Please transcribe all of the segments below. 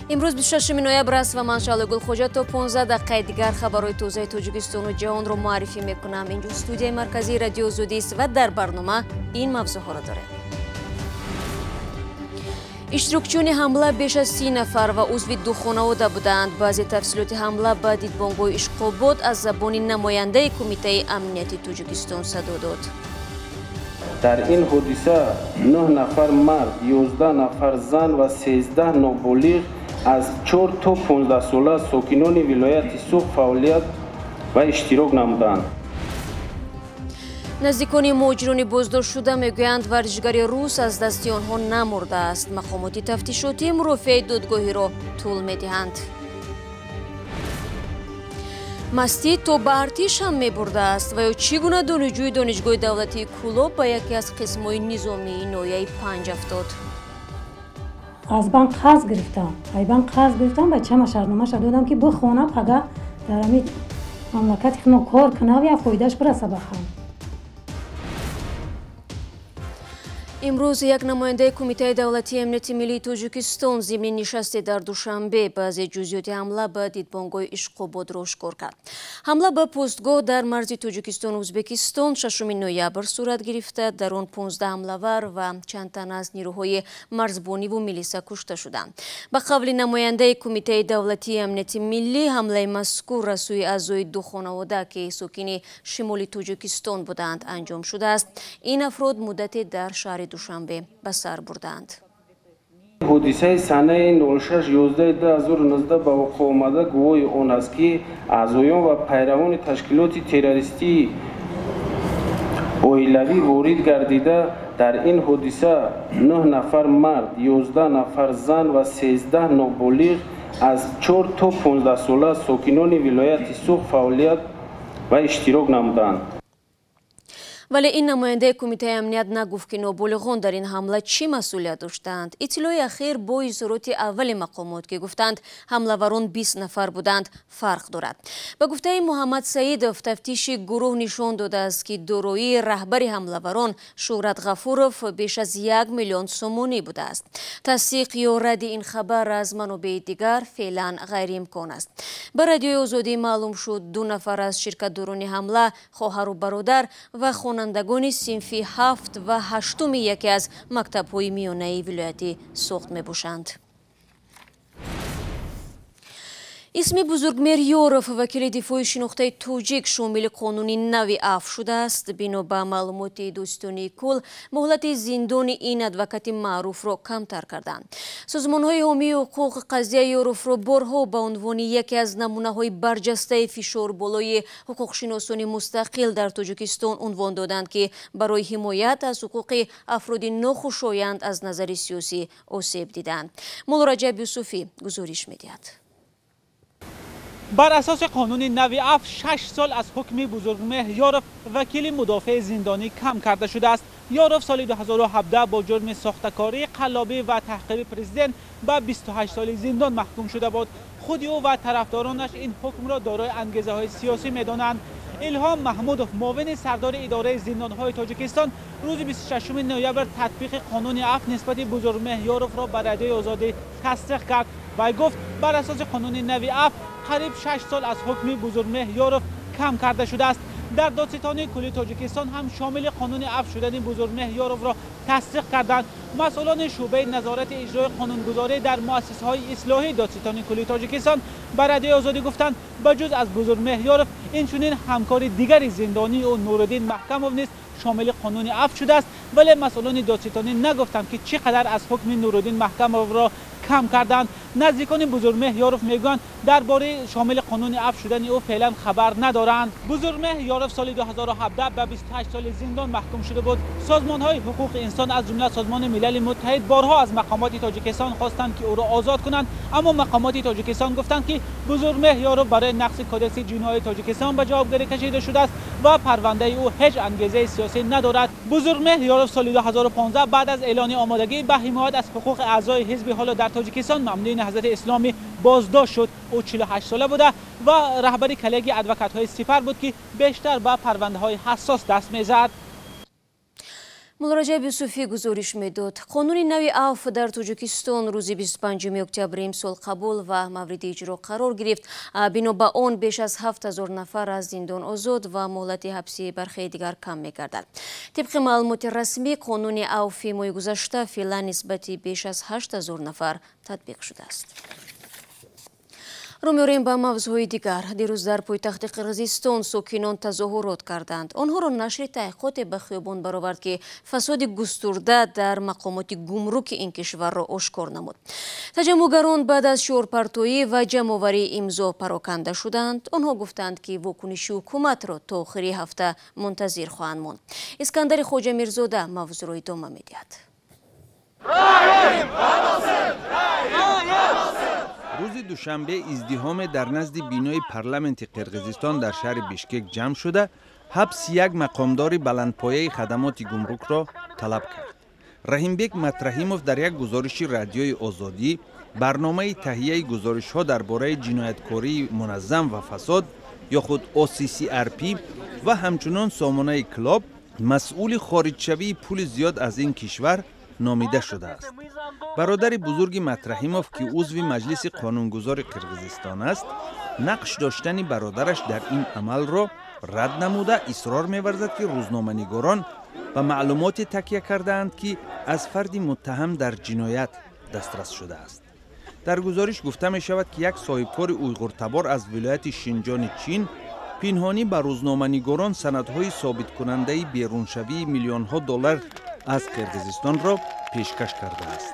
امروز 26 نوامبر است و من شعله گلخوجه تا 15 دقیقه دیگر خبرهای تازه تاجیکستان و جهان را معرفی میکنم. اینجا استودیوی مرکزی رادیو آزادی است و در برنامه این موضوعها را داریم. اشتراکچیان حمله بیش از 30 نفر و عضو دو خانواده بودند. بعضی تفصیلات حمله به دیدبانگاه اشقاباد از زبان نماینده کمیته امنیتی تاجیکستان صدا داد. در این حادثه 9 نفر مرد، 11 نفر زن و 13 نابالغ از 4 تا 15 ساله ساکنان ولایت سوق فعالیت و اشتراک نمودند. نزدیکان مهاجران بازداشت شده میگویند ورزشکار روس از دست آنها نمرده است. مقامات تفتیشاتی مرافع دادگاهی را طول میدهند. مستی تا به ارتش هم میبرده است و یا چگونه دانشجوی دانشگاه دولتی کولاب به یکی از قسم‌های نظامی نایه 5 افتاد. از بانک قرض گرفتم. بانک قرض گرفتم به چه شرطنامه‌اش دادم که بخونه پگه در همین مملکت ما کار کنه و فایدهش برسه بخوام. امروز یک نماینده کمیته دولتی امنیت ملی تاجیکستان ضمن نشستی در دوشنبه بعضی جزئیات حمله به دیدبانگاه اشقاباد را آشکار کرد. حمله به پستگاه در مرز تاجیکستان و ازبکستان 6 نوامبر صورت گرفته. در آن 15 حمله‌ور و چند تن از نیروهای مرزبانی و میلیسا کشته شدند. به قول نماینده کمیته دولتی امنیت ملی حمله مذکور را سوی اعضای دو خانواده که ساکن شمال تاجیکستان بودند انجام شده است. این افراد مدتی در شهر دوشنبه به سر بردند. حادثه سنه 06/11/2019 به وقوع آمده گواه آن است که اعضایان و پیروان تشکیلات تروریستی اویلوی وارد گردیده. در این حادثه 9 نفر مرد، 11 نفر زن و 13 نابالغ از 4 تا 15 ساله ساکنان ولایت سوق فعالیت و اشتراک نمودند. ولی این نماینده کمیته امنیت نگفت که نابالغان در این حمله چی مسئولیت داشتند. اطلاع اخیر با اظهارات اول مقامات که گفتند حمله‌وران 20 نفر بودند فرق دارد. به گفته محمد سعیدوف تفتیش گروه نشان داده است که دارایی رهبر حمله‌وران شهرت غفوروف بیش از 1 میلیون سومانی بوده است. تصدیق یا رد این خبر از منابع دیگر فعلا غیر امکان است. به رادیو آزادی معلوم شد 2 نفر از شرکت‌داران حمله خواهر و برادر و خوانندگان صنفی 7 و 8 یکی از مکتب‌های میانه ولایت سوق میباشند. اسم بزرگمهر یوروف وکیل دفاع شناخته تاجیک شامل قانون نوی عفو شده است. بنا به معلومات دوستانی کل مهلت زندان این ادوکات معروف را کمتر کردند. سازمان‌های حامی حقوق قضیه یوروف را بارها به عنوان یکی از نمونه‌های برجسته فشار بالای حقوق شناسان مستقل در تاجیکستان عنوان دادند که برای حمایت از حقوق افراد ناخوشایند از نظر سیاسی آسیب دیدند. مولا رجب یوسفی گزارش می‌دهد. بر اساس قانون نوی عفو 6 سال از حکم بزرگمهر یوروف وکیل مدافع زندانی کم کرده شده است. یوروف سال 2017 با جرم ساختکاری، قلابی و تحقیر پرزیدنت به 28 سال زندان محکوم شده بود. خود او و طرفدارانش این حکم را دارای انگیزه‌های سیاسی می‌دانند. الهام محمودوف معاون سردار اداره زندان‌های تاجیکستان روز 26 نوامبر تطبیق قانون عفو نسبت بزرگمهر یوروف را به رادیو آزادی تصدیق کرد و گفت بر اساس قانون نوی عفو قریب 6 سال از حکم بزرگمهر یوروف کم کرده شده است. در دادستان کلی تاجیکستان هم شامل قانون عفو شدن بزرگمهر یوروف را تصدیق کردند. مسئولان شعبه نظارت اجرای قانونگذاری در مؤسسه‌های اصلاحی دادستان کلی تاجیکستان به رادیو آزادی گفتند بجز از بزرگمهر یوروف اینچنین همکار دیگری زندانی و نورالدین محکموف نیز شامل قانون عفو شده است. ولی مسئولان دادستانی نگفتند که چقدر از حکم نورالدین محکموف را کم کردند. نزدیکان بزرگمهر یوروف میگویند درباره شامل قانون عفو شدن او فعلا خبر ندارند. بزرگمهر یوروف سال 2017 به 28 سال زندان محکوم شده بود. سازمان‌های حقوق انسان از جمله سازمان ملل متحد بارها از مقامات تاجیکستان خواستند که او را آزاد کنند، اما مقامات تاجیکستان گفتند که بزرگمهر یوروف برای نقض کدکس جنایی تاجیکستان به جوابگیری کشیده شده است و پرونده او هیچ انگیزه سیاسی ندارد. بزرگمهر یوروف سال 2015 بعد از اعلان آمادگی به حمایت از حقوق اعضای حزب حالا در تاجیکستان ممنوع حضرت اسلامی بازداشت شد. او 48 ساله بوده و رهبر کلیگ ادوکات‌های سپر بود که بیشتر به پرونده‌های حساس دست می‌زد. ملراجع یوسفی گزارش میداد قانون نوی عفو در تاجیکستان روز 25 اکتبر امسال قبول و مورد اجرا قرار گرفت. بنا به آن بیش از 7000 نفر از زندان آزاد و مهلت حبسی برخی دیگر کم می‌گردد. طبق معلومات رسمی قانون عفو ماه گذشته فعلا نسبت بیش از 8000 نفر تطبیق شده است. رو می‌ریم به موضوع دیگر. دیروز در پایتخت قرقیزستان ساکنان تظاهرات کردند. آنها را نشر تحقیقات به خیابان برآورد که فساد گسترده در مقامات گمرک این کشور را آشکار نمود. تجمعگران بعد از شعارپرتویی و جمع‌آوری امضا پراکنده شدند. آنها گفتند که واکنش حکومت را تا آخر هفته منتظر خواهند ماند. اسکندر خواجه میرزاده موضوع را ادامه می‌دهد. روز دوشنبه ازدحام در نزد بینای پارلمانت قرقیزستان در شهر بیشکک جمع شده حبس یک مقامدار بلندپایه خدمات گمرک را طلب کرد. رحیمبک مطرحیموف در یک گزارش رادیوی آزادی برنامه تهیه گزارش‌ها درباره جنایتکاری منظم و فساد یا خود OCCRP و همچنان سامانه کلاب مسئول خارجشوی پول زیاد از این کشور نامیده شده است. برادر بزرگ مطرحیموف که عضو مجلس قانونگذار قرقیزستان است، نقش داشتن برادرش در این عمل را رد نموده اصرار می‌ورزد که روزنامه‌نگاران به معلومات تکیه کردند که از فردی متهم در جنایت دسترس شده است. در گزارش گفته می شود که یک صاحبکار اویغورتبار از ولایت شینجان چین پنهانی به روزنامه‌نگاران سندهای ثابت کننده بیرونشوی میلیون‌ها دلار از قرقیزستان را پیشکش کرده است.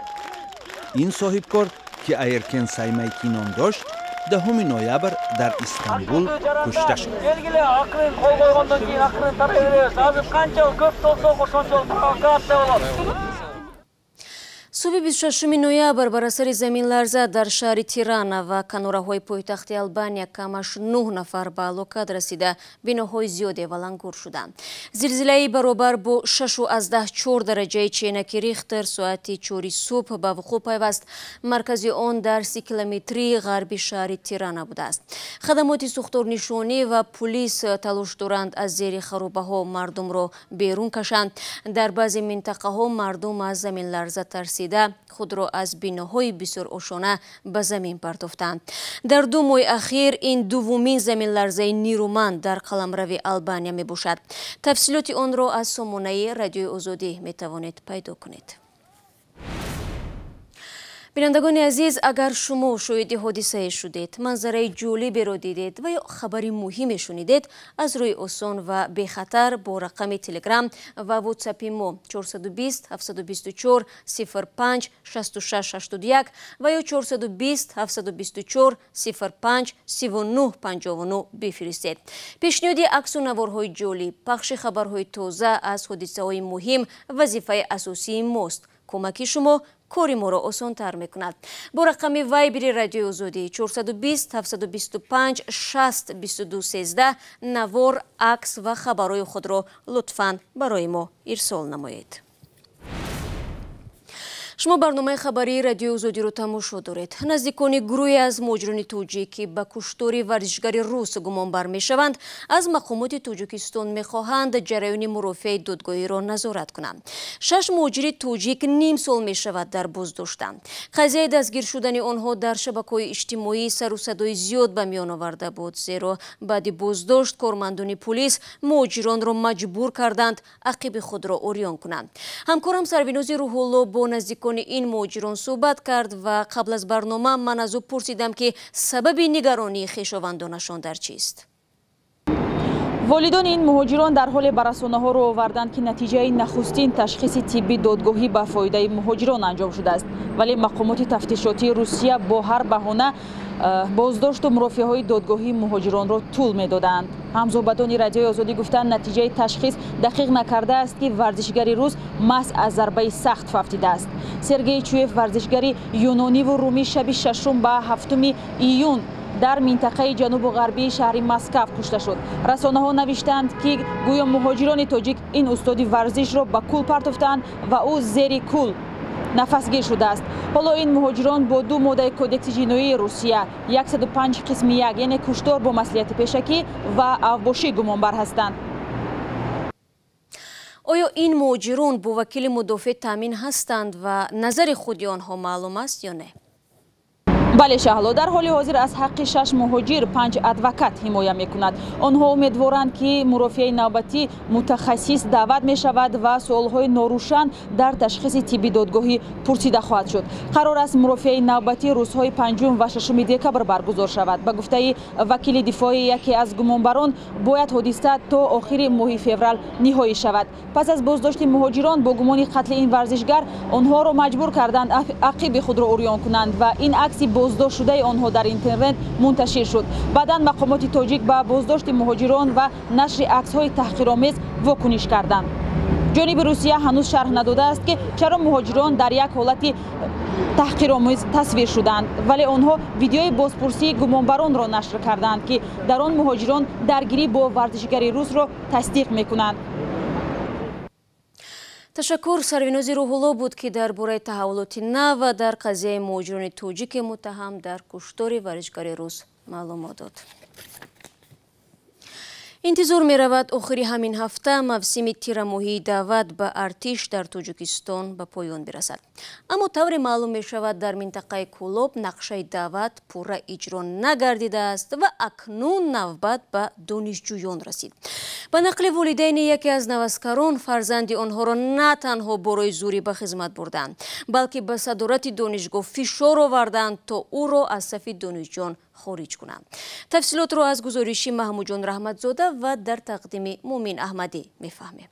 این صاحبکار که ایرکن سایمایکی نام داشت 10 نوامبر در استانبول کشته شد. صبح 26 نوامبر بر اثر زمین لرزه در شهر تیرانا و کناره‌های پایتخت آلبانیا کمش 9 نفر به هلاکت رسیده، بناهای زیادی ولنگور شدند. زلزله برابر با 6.4 درجه چینکی ریختر ساعت 4 صبح به وقوع پیوست. مرکز آن در 30 کیلومتری غربی شهر تیرانا بوده است. خدمات ساختارنشانی و پلیس تلاش دارند از زیر خرابه‌ها مردم را بیرون کشند. در بعضی منطقه‌ها مردم از زمین لرزه ترسیده خود را از بناهای بسیار آشنا به زمین پرتافتند. در 2 ماه اخیر این دومین زمین لرزه نیرومند در قلمرو آلبانیا می باشد. تفصیلات آن را از سامانه رادیوی آزادی می توانید پیدا کنید. بینندگان عزیز، اگر شما شاهد حادثه شدید، منظره جالبی را دیدید و یا خبری مهمی شنیدید، از روی آسان و بی خطر با رقم تلگرام و واتساپ ما 420 724 05 66 81 و یا 420 724 05 39 59 بفرستید. پیشنهاد عکس و نوارهای جالب، پخش خبرهای تازه از حادثه های مهم وظیفه اساسی ماست. کمکی شما کاری ما را آسان تر می کند. با رقم وایبر رادیو آزادی 420 725 60 22 13 نوار، عکس و خبرهای خود را لطفاً برای ما ارسال نمایید. شما برنامه خبری رادیو آزادی رو تماشا دارید. نزدیکان گروهی از مهاجران تاجیکی به کشتار ورزشگر روس گمانبر میشوند. از مقامات تاجیکستان میخواهند جریان مرافع دادگاهی را نظارت کنند. 6 مهاجر تاجیک نیم سال میشود در بازداشتند. قضیه دستگیر شدن آنها در شبکه‌های اجتماعی سر و صدای زیاد به میان آورده بود، زیرا بعد بازداشت کارمندان پلیس مهاجران را مجبور کردند عقب خود را عریان کنند. همکارم سربیناز روح‌الله با نزدیکان این مهاجران صحبت کرد و قبل از برنامه من از او پرسیدم که سبب نگرانی خویشاوندانشان در چیست. والدان این مهاجران در حال به رسانه‌ها رو آوردند که نتیجه نخستین تشخیص طبی دادگاهی به فایده مهاجران انجام شده است، ولی مقامات تفتیشاتی روسیه با هر بهانه بازداشت و مرافعه‌های دادگاهی مهاجران را طول می‌دادند. همزبانان رادیوی آزادی گفتند نتیجه تشخیص دقیق نکرده است که ورزشگری روس مس از ضربه سخت فوتیده است. سرگئی چویف ورزشگری یونانی و رومی شب 6 به 7 ایون در منطقه جنوب و غربی شهر مسکو کشته شد. رسانه‌ها نوشتند که گویا مهاجران تاجیک این استاد ورزش را به کول پرتافتند و او زیر کول نفسگیر شده است. حالا این مهاجران با 2 ماده کودکس جنایی روسیه 105 قسم 1 یعنی کشتار با مسئولیت پیشکی و اوباشی گمانبر هستند. آیا این مهاجران با وکیل مدافع تامین هستند و نظر خود آنها معلوم است یا نه؟ بله شهلا، در حال حاضر از حق 6 مهاجر 5 ادوکات حمایت میکند. آنها امیدوارند که مرافع نوبتی متخصص دعوت می شود و سوالهای ناروشن در تشخیص طبی دادگاهی پرسیده خواهد شد. قرار است مرافع نوبتی روزهای 5 و 6 دکبر برگزار شود. به گفته وکیل دفاعی یکی از گمانبران باید حادثه تا آخر ماه فوریه نهایی شود. پس از بازداشت مهاجران با گمان قتل این ورزشگر، آنها را مجبور کردند عقب خود را عریان کنند و این عکس بازداشت شده آنها در اینترنت منتشر شد. بعداً مقامات تاجیک به بازداشت مهاجران و نشر عکس‌های تحقیرآمیز واکنش کردند. جانب روسیه هنوز شرح نداده است که چرا مهاجران در یک حالت تحقیرآمیز تصویر شدند، ولی آنها ویدیوی بازپرسی گمانبران را نشر کردند که در آن مهاجران درگیری با ورزشگر روس را تصدیق می‌کنند. تشکر. سرویناز روح‌الله بود که درباره تحولات نو در قضیه مهاجران تاجیک متهم در کشتار ورزشگر روس معلومات داد. انتظار می رود آخری همین هفته موسم تیرماهی دعوت به ارتش در تاجیکستان به پایان برسد. اما طور معلوم می شود در منطقه کولوب نقشه دعوت پورا اجرا نگردیده است و اکنون نوبت به دانشجویان رسید. به نقل والدین یکی از نوسکران، فرزند آنها را نه تنها برای زوری به خدمت بردند، بلکه به صدارت دانشگاه فشار آوردند تا او را از صف دانشجویان خارج کنند. تفصیلات را از گزارش محمود جان رحمتزاده و در تقدیم مومن احمدی میفهمیم.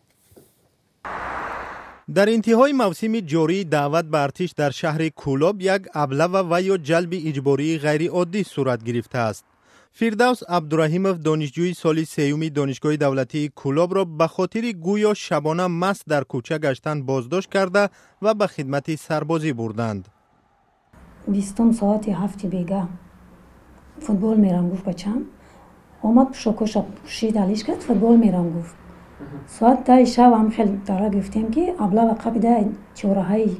در انتهای موسم جاری دعوت به ارتش در شهر کولوب یک ابله و یا جلب اجباری غیر عادی صورت گرفته است. فردوس عبدالرحیمов دانشجوی سال سیوم دانشگاه دولتی کولوب را به خاطر گویا شبانه مست در کوچه گشتن بازداشت کرده و به خدمت سربازی بردند. 20 ساعت 7 بیگه فوتبال میرم گفت بچم. آمد شکوش پوشید علیش کرد فوتبال میرم گفت. ساعت 10 شب هم خیلی داره گفتیم که ابله و قبیده چهارهای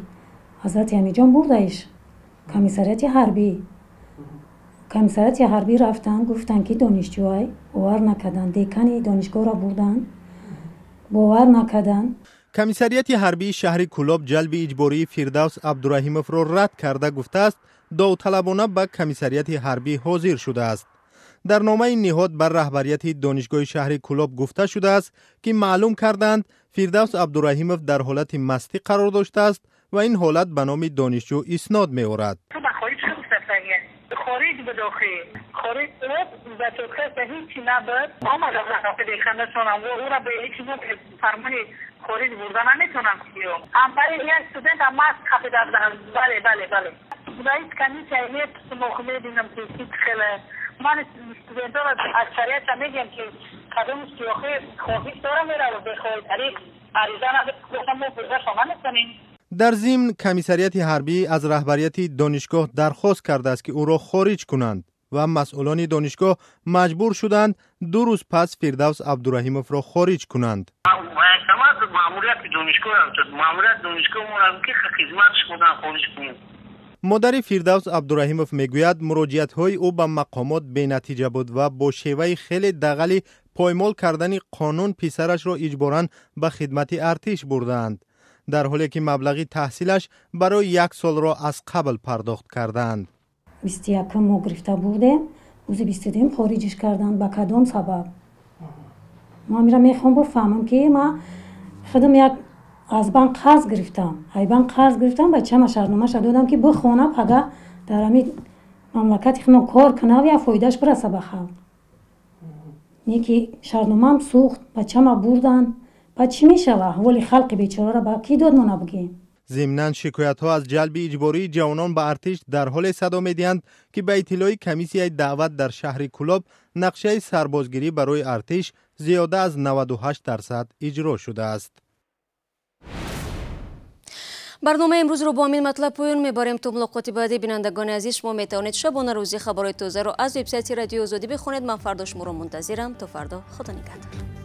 حضرت امیجان بردهش کمیساریت حربی رفتن گفتن که دانشجوهای باور نکردن، دکان دانشگاه را بردن باور نکردن. کمیساریت حربی شهر کولوب جلب اجباری فردوس عبدالرحیمov را رد کرده گفته است داوطلبانه به کمیساریت حربی حاضر شده است. در نامه نهاد بر رهبریت دانشگاه شهر کولوب گفته شده است که معلوم کردند فردوس عبدالرحیمov در حالت مستی قرار داشته است و این حالت به نام دانشجو اسناد می‌آورد. خارج به داخل خارج و توقع به هیچی نبود آمد از رفت دیخنده شونم و او را به هیچ نوع فرمان خارج بردن نمیتونم کیو هم برای یک استودنت هم از خفه دردن. بله رئیس کمیسیون ایلیت مخمه دینم که خیلی من استودنت ها از شریعت میگم که قدم سیاخه خواهیش دارم میره و بخواهی طریق عریضه نبودم و برده شما نکنیم. در ضمن کمیساریت حربی از رهبریت دانشگاه درخواست کرده است که او را خارج کنند و مسئولان دانشگاه مجبور شدند 2 روز پس فردوس عبدالرحیمov را خارج کنند. مادر فردوس عبدالرحیمov میگوید مراجعت‌های او به مقامات بی‌نتیجه بود و با شیوه خیلی دغلی پایمال کردن قانون پسرش را اجباراً به خدمت ارتش بردند، در حالی که مبلغ تحصیلش برای 1 سال را از قبل پرداخت کردند. 21 ما گرفته بودیم، روز 22 خارجش کردند. به کدام سبب؟ ما میخوام بفهمم که ما خودم یک از بانک قرض گرفتم بچه‌م شرطنامه‌اش دادم که بخونه پگه در همین مملکت خودم کار کنه و فایدهش برسه به خلق. یکی شرطنامه‌ام سوخت، بچه‌م بردن. بعد چی میشوه؟ ولی خلق بیچاره را با کی داد ما نبگیم؟ ضمناً شکایت‌ها از جلب اجباری جوانان به ارتش در حال صدا می‌دهند که به اطلاع کمیسیون دعوت در شهر کولوب نقشه سربازگیری برای ارتش زیاده از 98% اجرا شده است. برنامه امروز رو با همین مطلب پایان میبریم. تا ملاقات بعدی بینندگان عزیز، شما میتوانید شبانه روزی خبرهای تازه رو از وبسایت رادیو آزادی بخونید. من فردا شما رو منتظرم. تا فردا، خدا نگهدار.